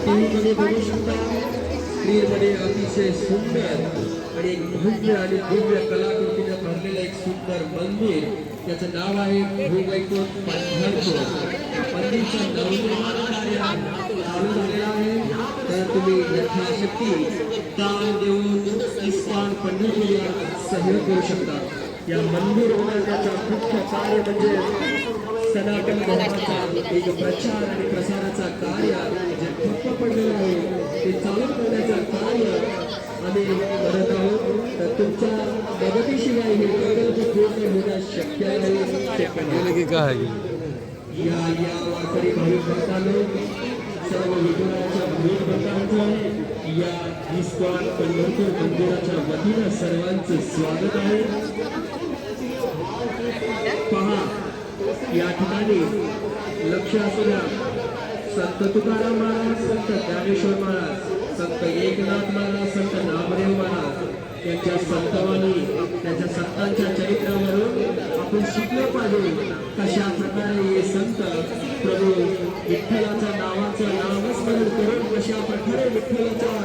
टीव्हीमध्ये बघू शकता स्क्रीनमध्ये अतिशय सुंदर आणि एक भव्य आणि दिव्य कलाकृतीने भरलेलं एक सुंदर मंदिर. त्याचं नाव आहे भूवैकुंठ पंढरपूर. मंदिरचं नवनिर्माण कार्य चालू झालेलं आहे. तर तुम्ही यथाशक्ती दान देऊन इस्कॉन पंढरपूरला सहयोग करू शकता. या मंदिर उभारण्याचा मुख्य कार्य म्हणजे सनातन धर्माचा एक प्रचार आणि प्रसाराचा कार्य जे ठप्प पडलेलं आहे ते चालू करण्याचं कार्य आम्ही करत आहोत. तर तुमच्या मदतीशिवाय हे प्रकल्प पूर्ण होणं शक्य नाही. या वारकरी भाविक भक्तांनो, सर्व विठुरायाच्या भाविक भक्तांचं या इस्कॉन पंढरपूर मंदिराच्या वतीनं सर्वांचं स्वागत आहे. पहा, या ठिकाणी लक्ष असू द्या. संत तुकाराम महाराज, संत ज्ञानेश्वर महाराज, संत एकनाथ महाराज, संत नामदेव महाराज यांच्या संतवाणी, त्याच्या संतांच्या चरित्रावरून आपण शिकलं पाहिजे कशा प्रकारे हे संत प्रभू विठ्ठलाच्या नावाचं नामस्मरण करून कशा प्रकारे विठ्ठलाच्या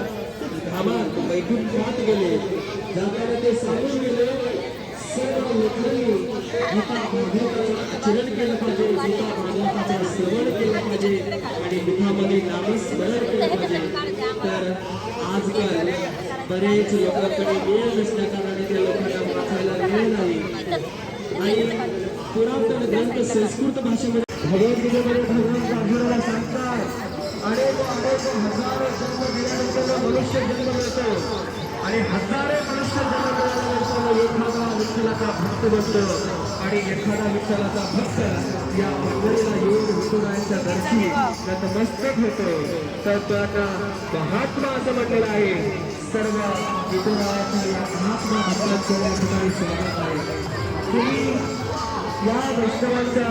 धामात वैकुंठात गेले. ज्याप्रमाणे ते सांगून गेले, सर्व लोकांनी गीता भागवताचं आचरण केलं पाहिजे, गीता भागवताचं श्रवण केलं पाहिजे आणि मुखामध्ये नामस्मरण केलं पाहिजे. तर आजकाल बरेच लोकांकडे वेळ नसल्या कारणाने त्या लोकांना वाचायला वेळ नाही. आणि पुरातन ग्रंथ संस्कृत भाषेमध्ये भगवद्गीतेमध्ये भगवान अर्जुनाला सांगतात, अनेक हजारो जन्म दिल्यानंतर मनुष्य जन्म मिळतो आणि हजारो मनुष्य जन्म मिळाल्यानंतर एखादा विठ्ठलाचा भक्त बनतो आणि एखादा विठ्ठलाचा भक्त या मंदिराला येऊन विठुरायांच्या दर्शी नतमस्तक होतो. तर त्यांना महात्मा असं म्हटलेलं आहे. सर्व विठुरायाच्या या महात्मा भक्तांचं या ठिकाणी स्वागत आहे. तुम्ही या वैष्णवांच्या